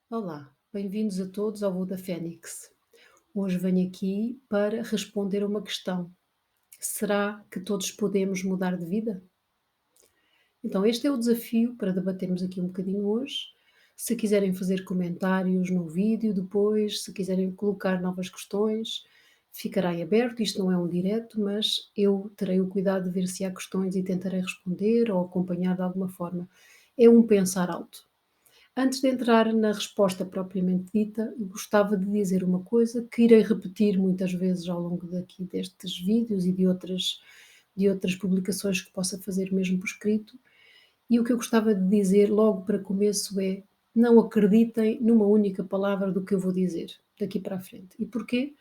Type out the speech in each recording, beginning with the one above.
Olá, bem-vindos a todos ao Voo da Fênix. Hoje venho aqui para responder a uma questão. Será que todos podemos mudar de vida? Então, este é o desafio para debatermos aqui um bocadinho hoje. Se quiserem fazer comentários no vídeo depois, se quiserem colocar novas questões, ficará em aberto. Isto não é um direto, mas eu terei o cuidado de ver se há questões e tentarei responder ou acompanhar de alguma forma. É um pensar alto. Antes de entrar na resposta propriamente dita, eu gostava de dizer uma coisa que irei repetir muitas vezes ao longo daqui destes vídeos e de outras publicações que possa fazer mesmo por escrito. E o que eu gostava de dizer logo para começo é: não acreditem numa única palavra do que eu vou dizer daqui para a frente. E porquê?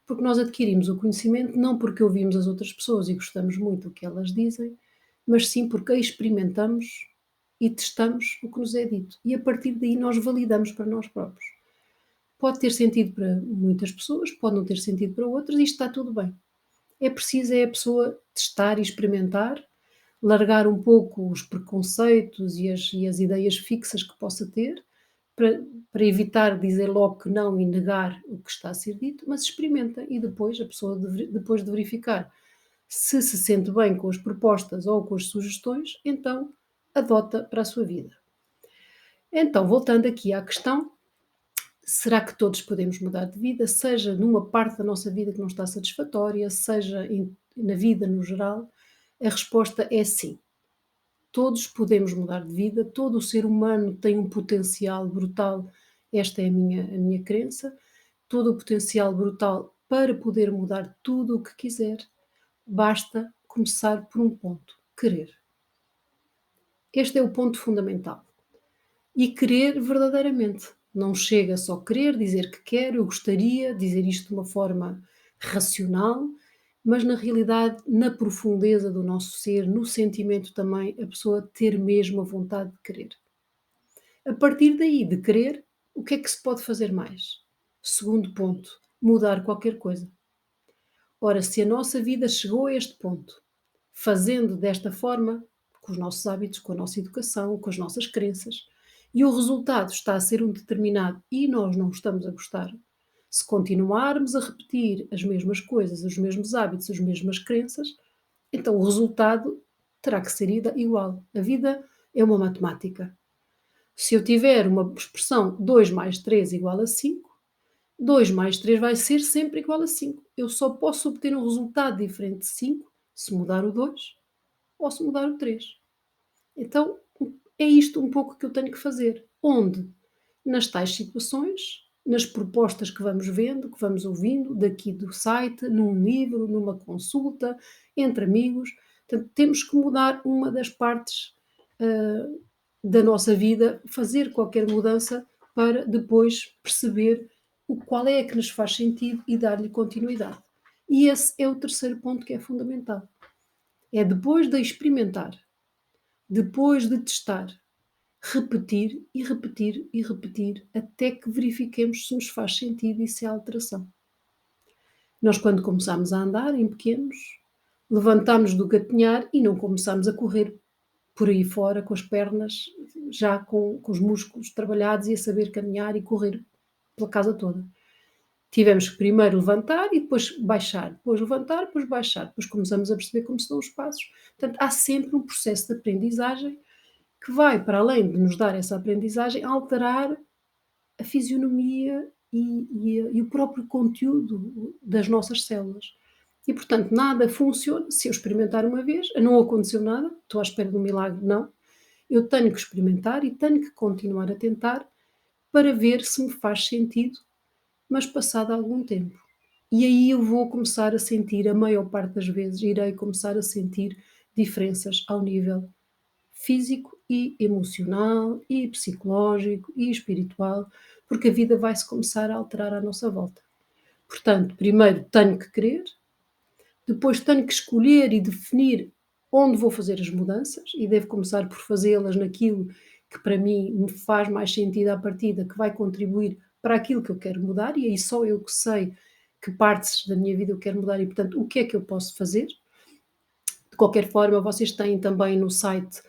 Porque nós adquirimos o conhecimento não porque ouvimos as outras pessoas e gostamos muito do que elas dizem, mas sim porque experimentamos e testamos o que nos é dito. E a partir daí nós validamos para nós próprios. Pode ter sentido para muitas pessoas, pode não ter sentido para outras, e isto está tudo bem. É preciso é a pessoa testar e experimentar, largar um pouco os preconceitos e as ideias fixas que possa ter, para, para evitar dizer logo que não e negar o que está a ser dito, mas experimenta e depois a pessoa, depois de verificar se sente bem com as propostas ou com as sugestões, então adota para a sua vida. Então, voltando aqui à questão, será que todos podemos mudar de vida, seja numa parte da nossa vida que não está satisfatória, seja na vida no geral? A resposta é sim. Todos podemos mudar de vida, todo o ser humano tem um potencial brutal, esta é a minha crença, todo o potencial brutal para poder mudar tudo o que quiser, basta começar por um ponto: querer. Este é o ponto fundamental. E querer verdadeiramente. Não chega só querer, dizer que quero, eu gostaria, dizer isto de uma forma racional, mas na realidade, na profundeza do nosso ser, no sentimento também, a pessoa ter mesmo a vontade de querer. A partir daí, de querer, o que é que se pode fazer mais? Segundo ponto, mudar qualquer coisa. Ora, se a nossa vida chegou a este ponto, fazendo desta forma, com os nossos hábitos, com a nossa educação, com as nossas crenças, e o resultado está a ser um determinado e nós não estamos a gostar, se continuarmos a repetir as mesmas coisas, os mesmos hábitos, as mesmas crenças, então o resultado terá que ser igual. A vida é uma matemática. Se eu tiver uma expressão 2 mais 3 igual a 5, 2 mais 3 vai ser sempre igual a 5. Eu só posso obter um resultado diferente de 5 se mudar o 2 ou se mudar o 3. Então, é isto um pouco que eu tenho que fazer. Onde? Nas tais situações, nas propostas que vamos vendo, que vamos ouvindo, daqui do site, num livro, numa consulta, entre amigos. Portanto, temos que mudar uma das partes da nossa vida, fazer qualquer mudança para depois perceber qual é que nos faz sentido e dar-lhe continuidade. E esse é o terceiro ponto que é fundamental. É depois de experimentar, depois de testar, repetir e repetir e repetir até que verifiquemos se nos faz sentido e se há alteração. Nós, quando começámos a andar em pequenos, levantámos do gatinhar e não começámos a correr por aí fora com as pernas já com os músculos trabalhados e a saber caminhar e correr pela casa toda. Tivemos que primeiro levantar e depois baixar, depois levantar, depois baixar, depois começamos a perceber como são os passos. Portanto, há sempre um processo de aprendizagem que vai, para além de nos dar essa aprendizagem, alterar a fisionomia e o próprio conteúdo das nossas células. E, portanto, nada funciona se eu experimentar uma vez, não aconteceu nada, estou à espera de um milagre, não. Eu tenho que experimentar e tenho que continuar a tentar para ver se me faz sentido, mas passado algum tempo. E aí eu vou começar a sentir, a maior parte das vezes, irei começar a sentir diferenças ao nível físico e emocional e psicológico e espiritual, porque a vida vai-se começar a alterar à nossa volta. Portanto, primeiro tenho que querer, depois tenho que escolher e definir onde vou fazer as mudanças e devo começar por fazê-las naquilo que para mim me faz mais sentido à partida, que vai contribuir para aquilo que eu quero mudar, e aí só eu que sei que partes da minha vida eu quero mudar e, portanto, o que é que eu posso fazer. De qualquer forma, vocês têm também no site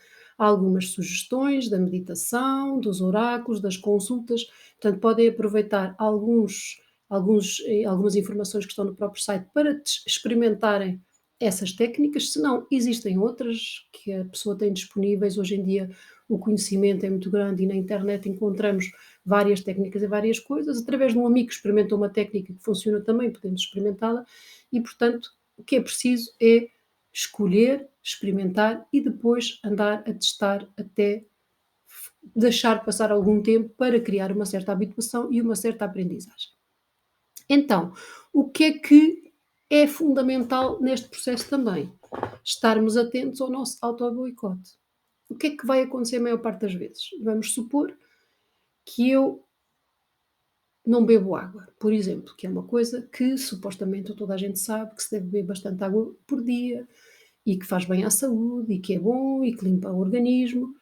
algumas sugestões da meditação, dos oráculos, das consultas, portanto podem aproveitar algumas informações que estão no próprio site para experimentarem essas técnicas, se não, existem outras que a pessoa tem disponíveis. Hoje em dia o conhecimento é muito grande e na internet encontramos várias técnicas e várias coisas. Através de um amigo que experimentou uma técnica que funciona também, podemos experimentá-la e, portanto, o que é preciso é escolher, experimentar e depois andar a testar até deixar passar algum tempo para criar uma certa habituação e uma certa aprendizagem. Então, o que é fundamental neste processo também? Estarmos atentos ao nosso auto-boicote. O que é que vai acontecer a maior parte das vezes? Vamos supor que eu não bebo água, por exemplo, que é uma coisa que supostamente toda a gente sabe que se deve beber bastante água por dia e que faz bem à saúde e que é bom e que limpa o organismo,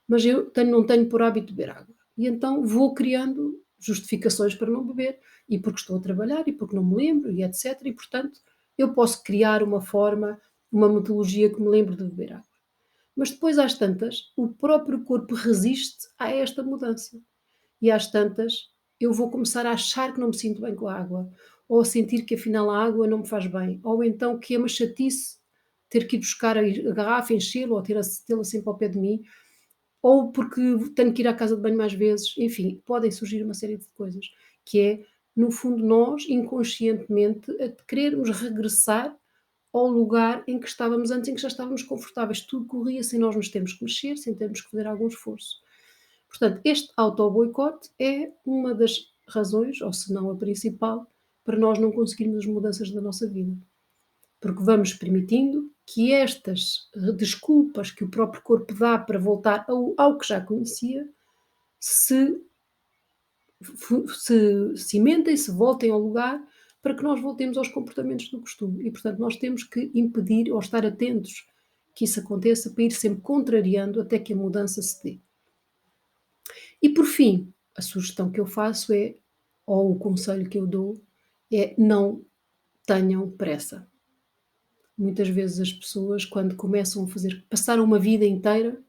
mas eu não tenho por hábito beber água. E então vou criando justificações para não beber, e porque estou a trabalhar, e porque não me lembro, e etc. E, portanto, eu posso criar uma forma, uma metodologia que me lembre de beber água. Mas depois, às tantas, o próprio corpo resiste a esta mudança. E às tantas, eu vou começar a achar que não me sinto bem com a água, ou a sentir que afinal a água não me faz bem, ou então que é uma chatice ter que ir buscar a garrafa, enchê-la, ou tê-la sempre ao pé de mim, ou porque tenho que ir à casa de banho mais vezes, enfim, podem surgir uma série de coisas, que é, no fundo, nós, inconscientemente, a querermos regressar ao lugar em que estávamos antes, em que já estávamos confortáveis. Tudo corria sem nós nos termos que mexer, sem termos que fazer algum esforço. Portanto, este auto-boicote é uma das razões, ou se não a principal, para nós não conseguirmos as mudanças da nossa vida. Porque vamos permitindo que estas desculpas que o próprio corpo dá para voltar ao que já conhecia se, se cimentem, se voltem ao lugar para que nós voltemos aos comportamentos do costume. E, portanto, nós temos que impedir ou estar atentos que isso aconteça para ir sempre contrariando até que a mudança se dê. E por fim, a sugestão que eu faço é, ou o conselho que eu dou, é não tenham pressa. Muitas vezes as pessoas, quando começam a fazer, passaram uma vida inteira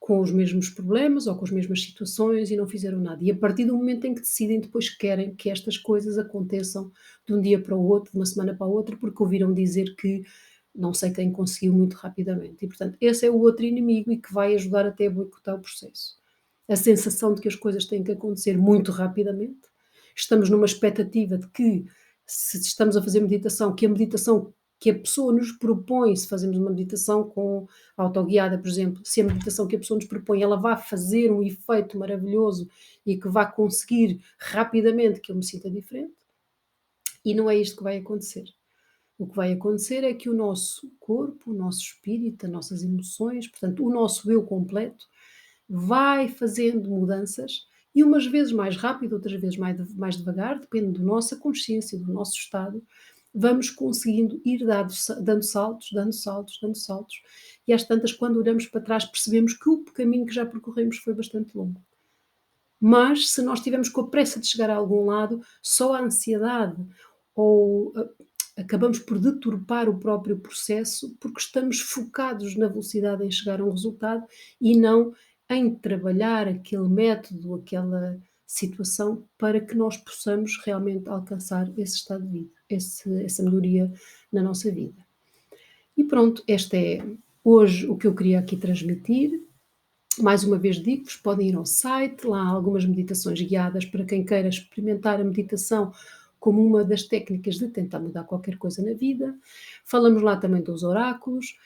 com os mesmos problemas ou com as mesmas situações e não fizeram nada. E a partir do momento em que decidem, depois querem que estas coisas aconteçam de um dia para o outro, de uma semana para a outra, porque ouviram dizer que não sei quem conseguiu muito rapidamente. E, portanto, esse é o outro inimigo e que vai ajudar até a boicotar o processo. A sensação de que as coisas têm que acontecer muito rapidamente. Estamos numa expectativa de que, se estamos a fazer meditação, que a meditação que a pessoa nos propõe, se fazemos uma meditação com autoguiada, por exemplo, se a meditação que a pessoa nos propõe, ela vai fazer um efeito maravilhoso e que vai conseguir rapidamente que eu me sinta diferente, e não é isto que vai acontecer. O que vai acontecer é que o nosso corpo, o nosso espírito, as nossas emoções, portanto, o nosso eu completo, vai fazendo mudanças e umas vezes mais rápido, outras vezes mais devagar, depende da nossa consciência, do nosso estado, vamos conseguindo ir dando saltos, dando saltos, dando saltos, e às tantas, quando olhamos para trás, percebemos que o caminho que já percorremos foi bastante longo. Mas se nós estivermos com a pressa de chegar a algum lado, só a ansiedade ou acabamos por deturpar o próprio processo porque estamos focados na velocidade em chegar a um resultado e não em trabalhar aquele método, aquela situação para que nós possamos realmente alcançar esse estado de vida, essa melhoria na nossa vida. E pronto, este é hoje o que eu queria aqui transmitir. Mais uma vez digo-vos, podem ir ao site, lá há algumas meditações guiadas para quem queira experimentar a meditação como uma das técnicas de tentar mudar qualquer coisa na vida. Falamos lá também dos oráculos.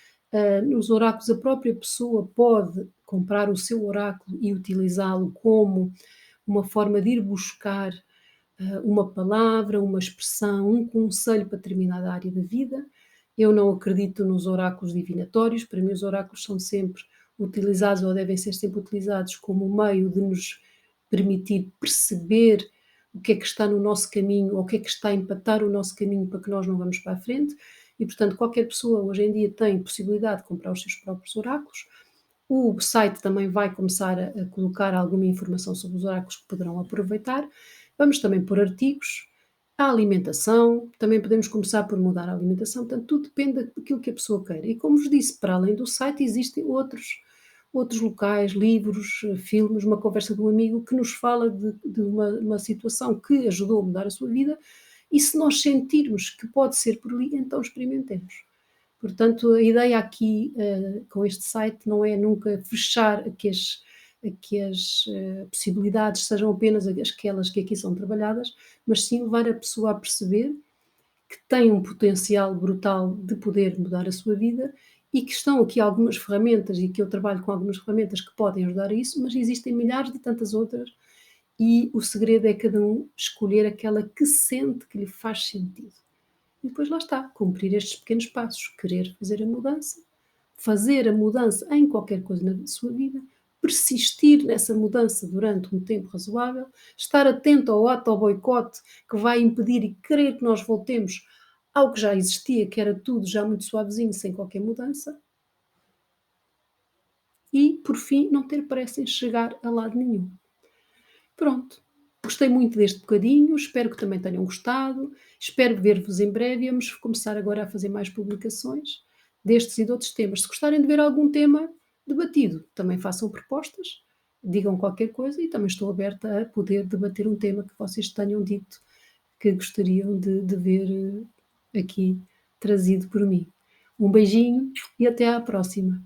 Nos oráculos a própria pessoa pode comprar o seu oráculo e utilizá-lo como uma forma de ir buscar uma palavra, uma expressão, um conselho para determinada área da vida. Eu não acredito nos oráculos divinatórios, para mim os oráculos são sempre utilizados ou devem ser sempre utilizados como um meio de nos permitir perceber o que é que está no nosso caminho ou o que é que está a empatar o nosso caminho para que nós não vamos para a frente e, portanto, qualquer pessoa hoje em dia tem possibilidade de comprar os seus próprios oráculos. O site também vai começar a colocar alguma informação sobre os oráculos que poderão aproveitar. Vamos também pôr artigos, a alimentação, também podemos começar por mudar a alimentação, portanto, tudo depende daquilo que a pessoa queira. E como vos disse, para além do site, existem outros. outros locais, livros, filmes, uma conversa de um amigo que nos fala de uma situação que ajudou a mudar a sua vida, e se nós sentirmos que pode ser por ali, então experimentemos. Portanto, a ideia aqui, com este site não é nunca fechar a que as possibilidades sejam apenas aquelas que aqui são trabalhadas, mas sim levar a pessoa a perceber que tem um potencial brutal de poder mudar a sua vida e que estão aqui algumas ferramentas e que eu trabalho com algumas ferramentas que podem ajudar a isso, mas existem milhares de tantas outras e o segredo é cada um escolher aquela que sente que lhe faz sentido. E depois lá está, cumprir estes pequenos passos, querer fazer a mudança em qualquer coisa na sua vida, persistir nessa mudança durante um tempo razoável, estar atento ao ato, ao boicote que vai impedir e querer que nós voltemos ao que já existia, que era tudo já muito suavezinho, sem qualquer mudança, e, por fim, não ter pressa em chegar a lado nenhum. Pronto. Gostei muito deste bocadinho, espero que também tenham gostado, espero ver-vos em breve e vamos começar agora a fazer mais publicações destes e de outros temas. Se gostarem de ver algum tema debatido, também façam propostas, digam qualquer coisa e também estou aberta a poder debater um tema que vocês tenham dito que gostariam de ver aqui trazido por mim. Um beijinho e até à próxima.